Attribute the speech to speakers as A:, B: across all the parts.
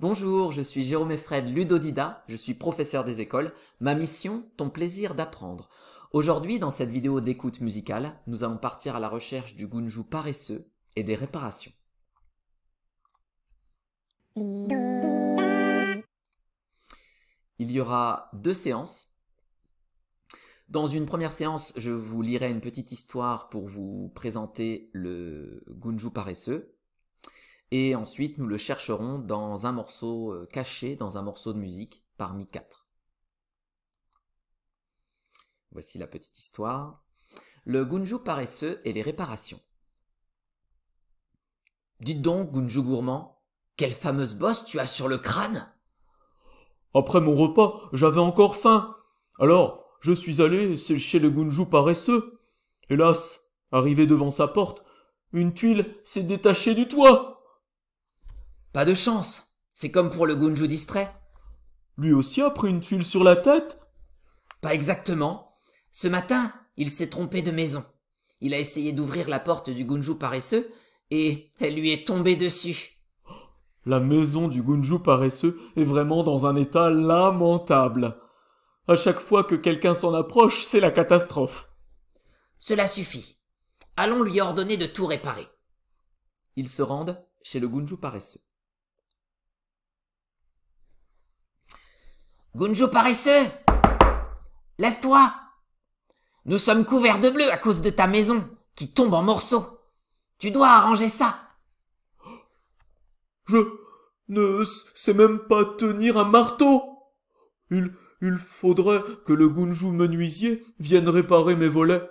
A: Bonjour, je suis Jérôme Effred Ludodida, je suis professeur des écoles. Ma mission, ton plaisir d'apprendre. Aujourd'hui, dans cette vidéo d'écoute musicale, nous allons partir à la recherche du gunju paresseux et des réparations. Il y aura 2 séances. Dans une première séance, je vous lirai une petite histoire pour vous présenter le gunju paresseux. Et ensuite, nous le chercherons dans un morceau caché, dans un morceau de musique, parmi 4. Voici la petite histoire. Le gunju paresseux et les réparations. Dites donc, gunju gourmand, quelle fameuse bosse tu as sur le crâne?
B: Après mon repas, j'avais encore faim. Alors, je suis allé chez le gunju paresseux. Hélas, arrivé devant sa porte, une tuile s'est détachée du toit.
A: Pas de chance, c'est comme pour le gunju distrait.
B: Lui aussi a pris une tuile sur la tête?
A: Pas exactement. Ce matin, il s'est trompé de maison. Il a essayé d'ouvrir la porte du gunju paresseux et elle lui est tombée dessus.
B: La maison du gunju paresseux est vraiment dans un état lamentable. À chaque fois que quelqu'un s'en approche, c'est la catastrophe.
A: Cela suffit. Allons lui ordonner de tout réparer.
B: Ils se rendent chez le gunju paresseux.
A: Gunju paresseux! Lève-toi! Nous sommes couverts de bleu à cause de ta maison, qui tombe en morceaux. Tu dois arranger ça.
B: Je ne sais même pas tenir un marteau. Il faudrait que le gunju menuisier vienne réparer mes volets.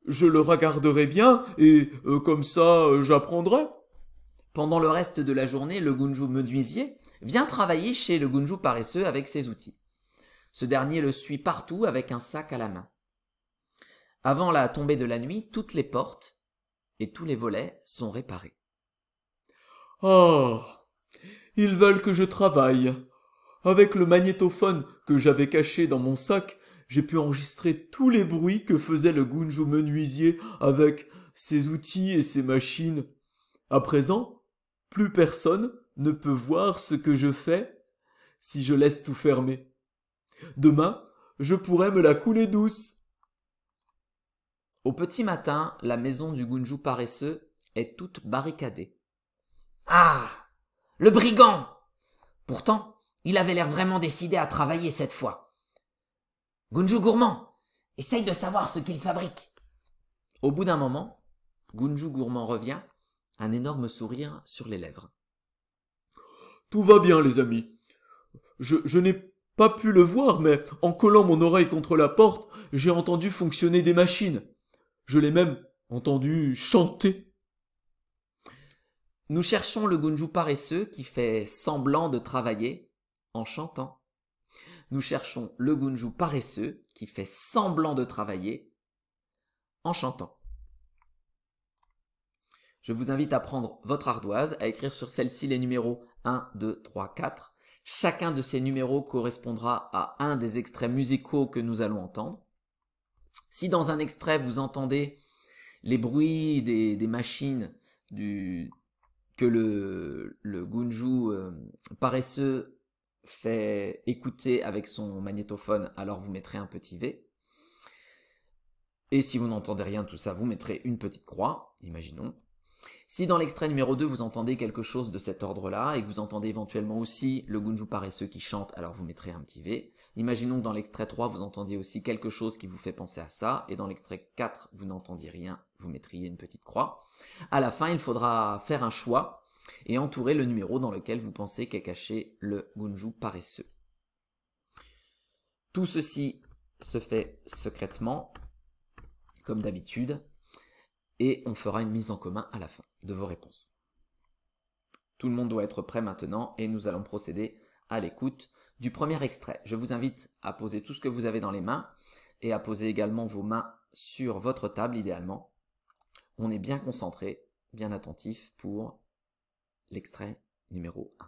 B: Je le regarderai bien et comme ça j'apprendrai.
A: Pendant le reste de la journée, le gunju menuisier vient travailler chez le gunju paresseux avec ses outils. Ce dernier le suit partout avec un sac à la main. Avant la tombée de la nuit, toutes les portes et tous les volets sont réparés.
B: Ah, ils veulent que je travaille. Avec le magnétophone que j'avais caché dans mon sac, j'ai pu enregistrer tous les bruits que faisait le gunju menuisier avec ses outils et ses machines. À présent, plus personne ne peut voir ce que je fais si je laisse tout fermer. Demain, je pourrai me la couler douce.
A: Au petit matin, la maison du gunju paresseux est toute barricadée. Ah! Le brigand! Pourtant, il avait l'air vraiment décidé à travailler cette fois. Gunju gourmand, essaye de savoir ce qu'il fabrique. Au bout d'un moment, Gunju gourmand revient, un énorme sourire sur les lèvres.
B: Tout va bien, les amis. Je n'ai pas pu le voir, mais en collant mon oreille contre la porte, j'ai entendu fonctionner des machines. Je l'ai même entendu chanter.
A: Nous cherchons le gunju paresseux qui fait semblant de travailler en chantant. Nous cherchons le gunju paresseux qui fait semblant de travailler en chantant. Je vous invite à prendre votre ardoise, à écrire sur celle-ci les numéros 1, 2, 3, 4. Chacun de ces numéros correspondra à un des extraits musicaux que nous allons entendre. Si dans un extrait vous entendez les bruits des machines que le gunju paresseux fait écouter avec son magnétophone, alors vous mettrez un petit V. Et si vous n'entendez rien de tout ça, vous mettrez une petite croix, imaginons. Si dans l'extrait numéro 2, vous entendez quelque chose de cet ordre-là, et que vous entendez éventuellement aussi le gunju paresseux qui chante, alors vous mettrez un petit V. Imaginons que dans l'extrait 3, vous entendiez aussi quelque chose qui vous fait penser à ça, et dans l'extrait 4, vous n'entendiez rien, vous mettriez une petite croix. À la fin, il faudra faire un choix et entourer le numéro dans lequel vous pensez qu'est caché le gunju paresseux. Tout ceci se fait secrètement, comme d'habitude, et on fera une mise en commun à la fin de vos réponses. Tout le monde doit être prêt maintenant et nous allons procéder à l'écoute du premier extrait. Je vous invite à poser tout ce que vous avez dans les mains et à poser également vos mains sur votre table idéalement. On est bien concentré, bien attentif pour l'extrait numéro 1.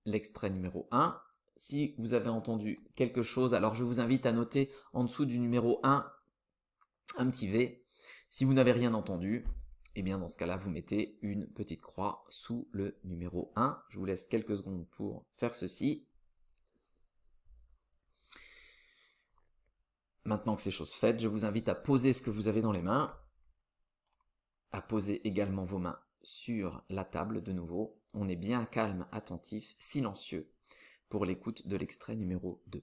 A: l'extrait numéro 1. Si vous avez entendu quelque chose, alors je vous invite à noter en dessous du numéro 1 un petit V. Si vous n'avez rien entendu, eh bien dans ce cas-là, vous mettez une petite croix sous le numéro 1. Je vous laisse quelques secondes pour faire ceci. Maintenant que c'est chose faite, je vous invite à poser ce que vous avez dans les mains, à poser également vos mains sur la table de nouveau. On est bien calme, attentif, silencieux pour l'écoute de l'extrait numéro 2.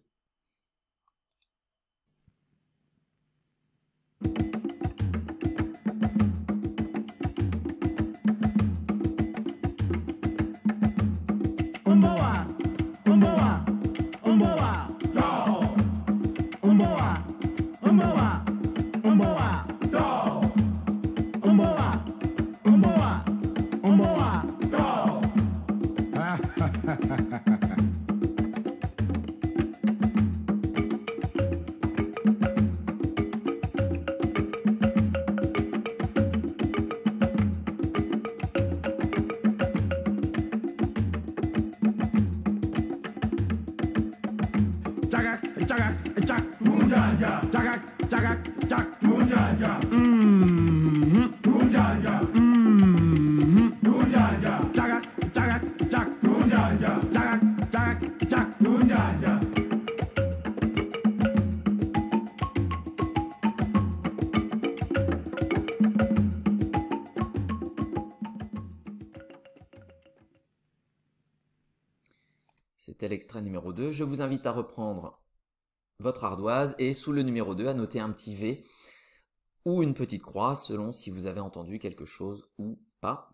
A: C'était l'extrait numéro 2. Je vous invite à reprendre votre ardoise et sous le numéro 2 à noter un petit V ou une petite croix selon si vous avez entendu quelque chose ou pas.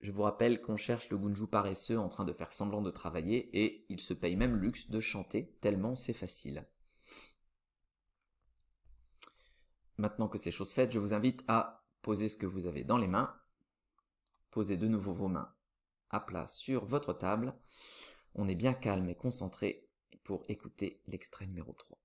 A: Je vous rappelle qu'on cherche le Gunju paresseux en train de faire semblant de travailler et il se paye même luxe de chanter tellement c'est facile. Maintenant que c'est chose faite, je vous invite à poser ce que vous avez dans les mains. Posez de nouveau vos mains à plat sur votre table. On est bien calme et concentré pour écouter l'extrait numéro 3.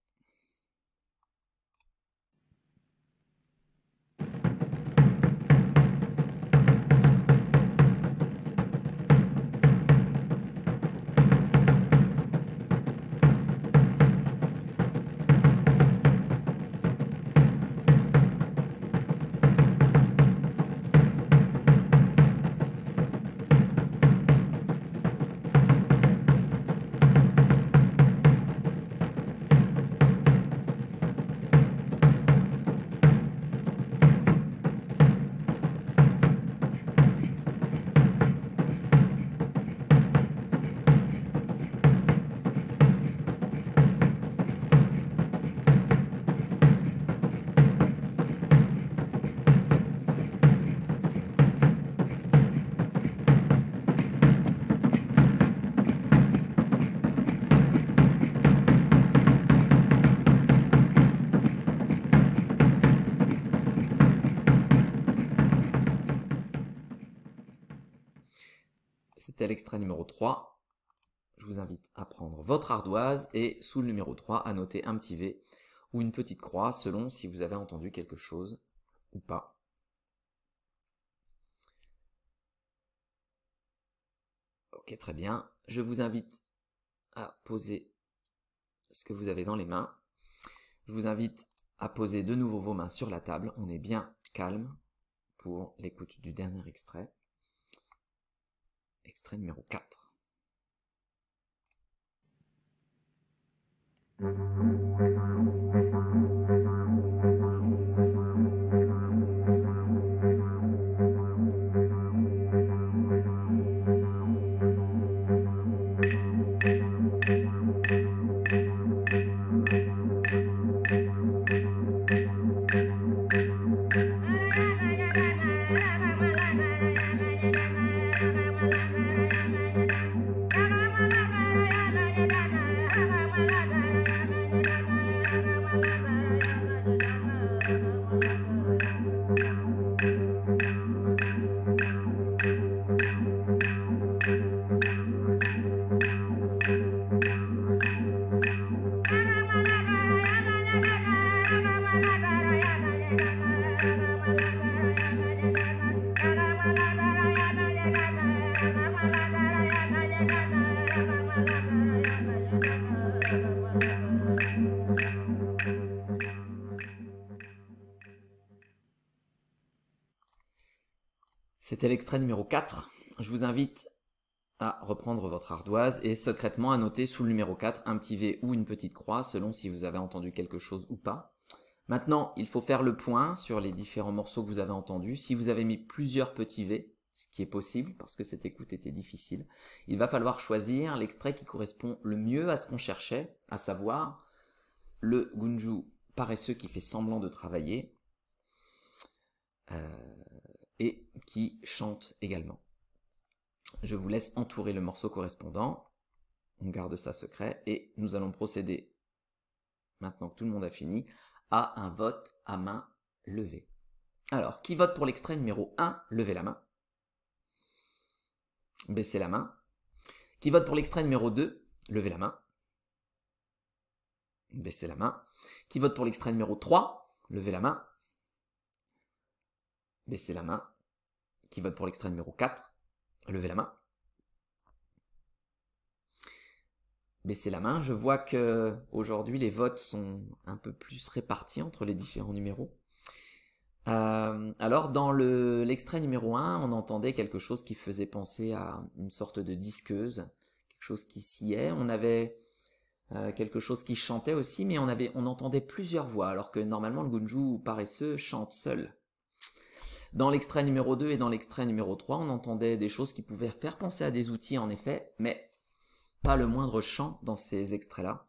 A: C'était l'extrait numéro 3. Je vous invite à prendre votre ardoise et sous le numéro 3 à noter un petit V ou une petite croix selon si vous avez entendu quelque chose ou pas. Ok, très bien. Je vous invite à poser ce que vous avez dans les mains. Je vous invite à poser de nouveau vos mains sur la table. On est bien calme pour l'écoute du dernier extrait. Extrait numéro 4. C'était l'extrait numéro 4. Je vous invite à reprendre votre ardoise et secrètement à noter sous le numéro 4 un petit V ou une petite croix selon si vous avez entendu quelque chose ou pas. Maintenant, il faut faire le point sur les différents morceaux que vous avez entendus. Si vous avez mis plusieurs petits V, ce qui est possible parce que cette écoute était difficile, il va falloir choisir l'extrait qui correspond le mieux à ce qu'on cherchait, à savoir le gunju paresseux qui fait semblant de travailler et qui chante également. Je vous laisse entourer le morceau correspondant, on garde ça secret et nous allons procéder, maintenant que tout le monde a fini, à un vote à main levée. Alors, qui vote pour l'extrait numéro 1? Levez la main. Baissez la main. Qui vote pour l'extrait numéro 2? Levez la main. Baissez la main. Qui vote pour l'extrait numéro 3? Levez la main. Baissez la main. Qui vote pour l'extrait numéro 4? Levez la main. Baissez la main. Je vois que aujourd'hui les votes sont un peu plus répartis entre les différents numéros. Alors dans l'extrait numéro 1, on entendait quelque chose qui faisait penser à une sorte de disqueuse, quelque chose qui sciait. On avait quelque chose qui chantait aussi, mais on entendait plusieurs voix, alors que normalement le gunju paresseux chante seul. Dans l'extrait numéro 2 et dans l'extrait numéro 3, on entendait des choses qui pouvaient faire penser à des outils en effet, mais pas le moindre chant dans ces extraits-là.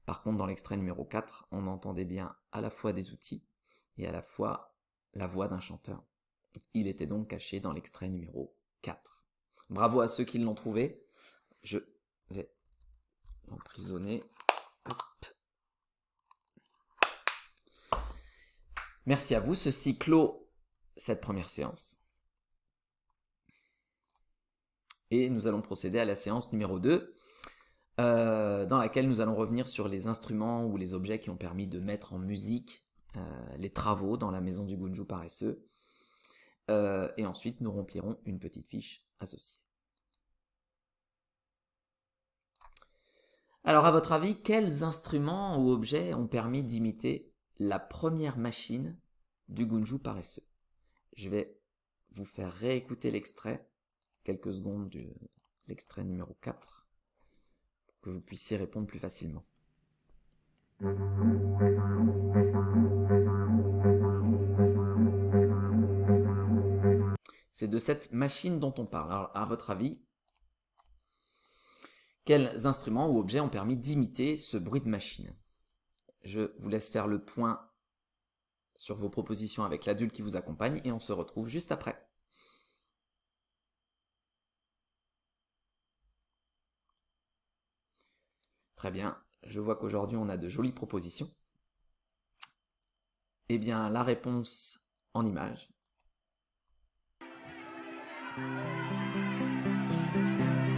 A: Par contre, dans l'extrait numéro 4, on entendait bien à la fois des outils et à la fois la voix d'un chanteur. Il était donc caché dans l'extrait numéro 4. Bravo à ceux qui l'ont trouvé. Je vais l'emprisonner. Hop. Merci à vous. Ceci clôt cette première séance. Et nous allons procéder à la séance numéro 2, dans laquelle nous allons revenir sur les instruments ou les objets qui ont permis de mettre en musique les travaux dans la maison du gunju paresseux. Et ensuite, nous remplirons une petite fiche associée. Alors, à votre avis, quels instruments ou objets ont permis d'imiter la première machine du gunju paresseux? Je vais vous faire réécouter l'extrait, quelques secondes de l'extrait numéro 4, pour que vous puissiez répondre plus facilement. C'est de cette machine dont on parle. Alors, à votre avis, quels instruments ou objets ont permis d'imiter ce bruit de machine? Je vous laisse faire le point sur vos propositions avec l'adulte qui vous accompagne et on se retrouve juste après. Très bien, je vois qu'aujourd'hui on a de jolies propositions. Eh bien, la réponse en images.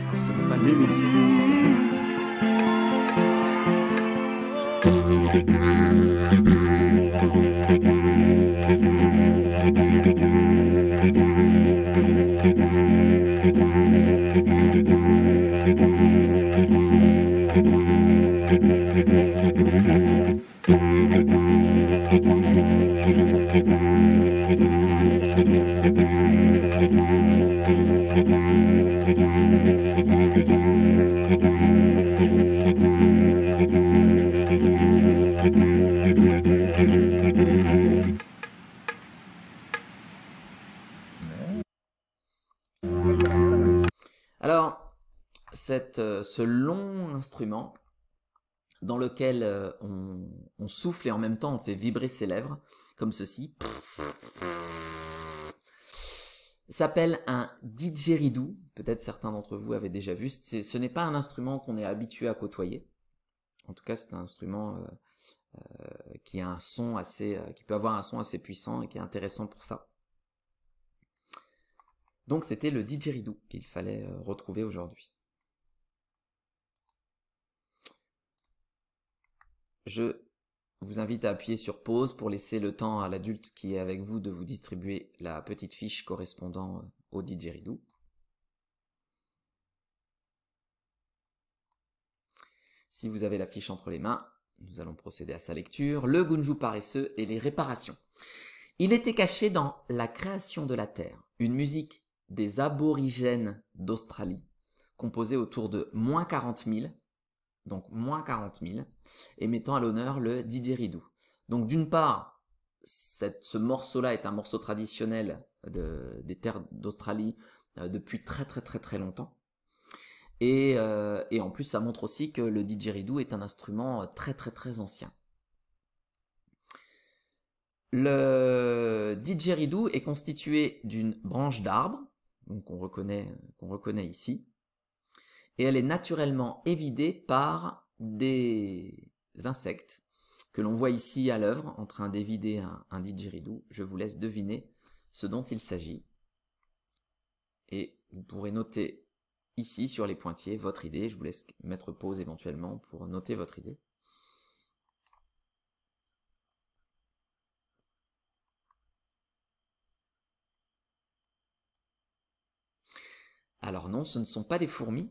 A: Alors, ce n'est pas le Alors, ce long instrument dans lequel on souffle et en même temps on fait vibrer ses lèvres, comme ceci, s'appelle un didgeridoo. Peut-être certains d'entre vous avaient déjà vu. Ce n'est pas un instrument qu'on est habitué à côtoyer. En tout cas, c'est un instrument qui a un son qui peut avoir un son assez puissant et qui est intéressant pour ça. Donc c'était le didgeridoo qu'il fallait retrouver aujourd'hui. Je vous invite à appuyer sur pause pour laisser le temps à l'adulte qui est avec vous de vous distribuer la petite fiche correspondant au didgeridoo. Si vous avez la fiche entre les mains, nous allons procéder à sa lecture. Le Gunju paresseux et les réparations. Il était caché dans La création de la Terre, une musique des aborigènes d'Australie, composée autour de moins 40 000, donc moins 40 000, et mettant à l'honneur le didgeridoo. Donc d'une part, ce morceau-là est un morceau traditionnel des terres d'Australie depuis très longtemps. Et en plus, ça montre aussi que le didgeridoo est un instrument très ancien. Le didgeridoo est constitué d'une branche d'arbre, qu'on reconnaît ici, et elle est naturellement évidée par des insectes que l'on voit ici à l'œuvre en train d'évider un didgeridoo. Je vous laisse deviner ce dont il s'agit. Et vous pourrez noter ici sur les pointillés votre idée. Je vous laisse mettre pause éventuellement pour noter votre idée. Alors non, ce ne sont pas des fourmis,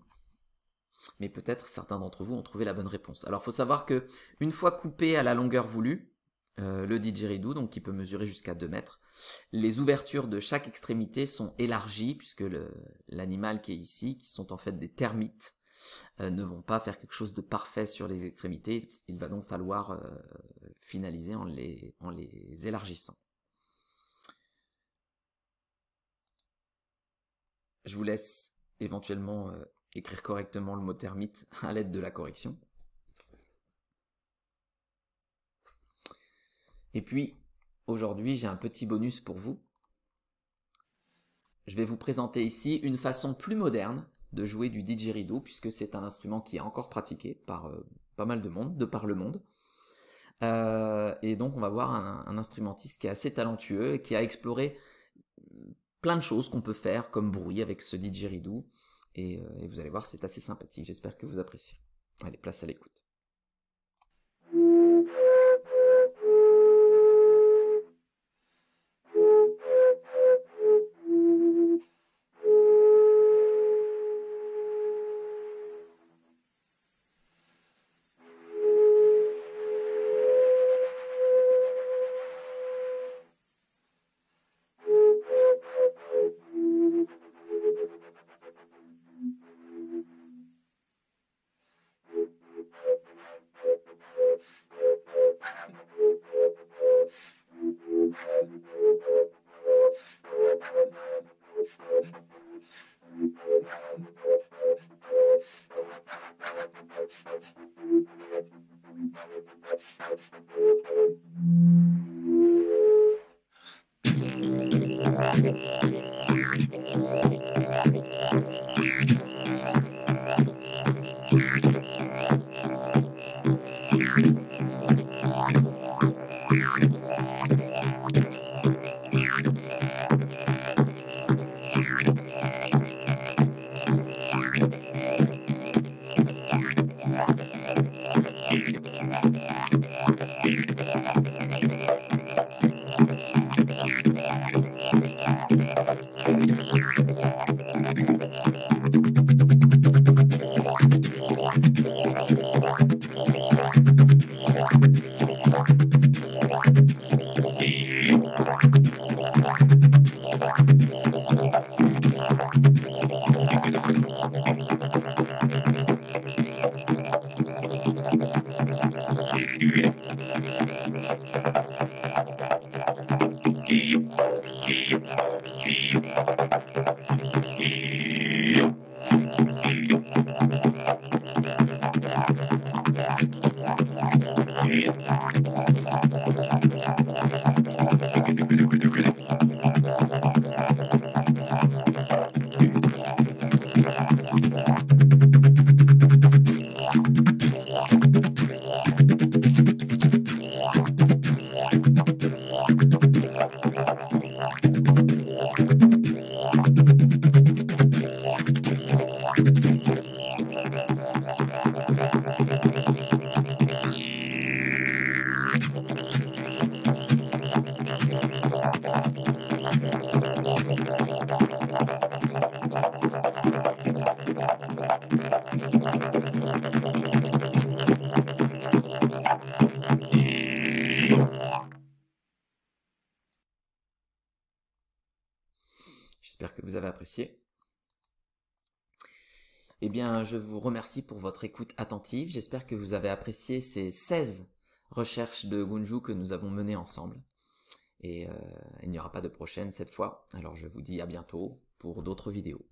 A: mais peut-être certains d'entre vous ont trouvé la bonne réponse. Alors il faut savoir que une fois coupé à la longueur voulue, le didgeridoo, donc qui peut mesurer jusqu'à 2 mètres, les ouvertures de chaque extrémité sont élargies, puisque l'animal qui est ici, qui sont en fait des termites, ne vont pas faire quelque chose de parfait sur les extrémités. Il va donc falloir finaliser en les élargissant. Je vous laisse éventuellement écrire correctement le mot termite à l'aide de la correction. Et puis, aujourd'hui, j'ai un petit bonus pour vous. Je vais vous présenter ici une façon plus moderne de jouer du didgeridoo, puisque c'est un instrument qui est encore pratiqué par pas mal de monde, de par le monde. Et donc, on va voir un instrumentiste qui est assez talentueux et qui a exploré plein de choses qu'on peut faire comme bruit avec ce didgeridoo. Et vous allez voir, c'est assez sympathique. J'espère que vous appréciez. Allez, place à l'écoute. J'espère que vous avez apprécié. Eh bien, je vous remercie pour votre écoute attentive. J'espère que vous avez apprécié ces 16 recherches de Gunju que nous avons menées ensemble. Et il n'y aura pas de prochaine cette fois. Alors je vous dis à bientôt pour d'autres vidéos.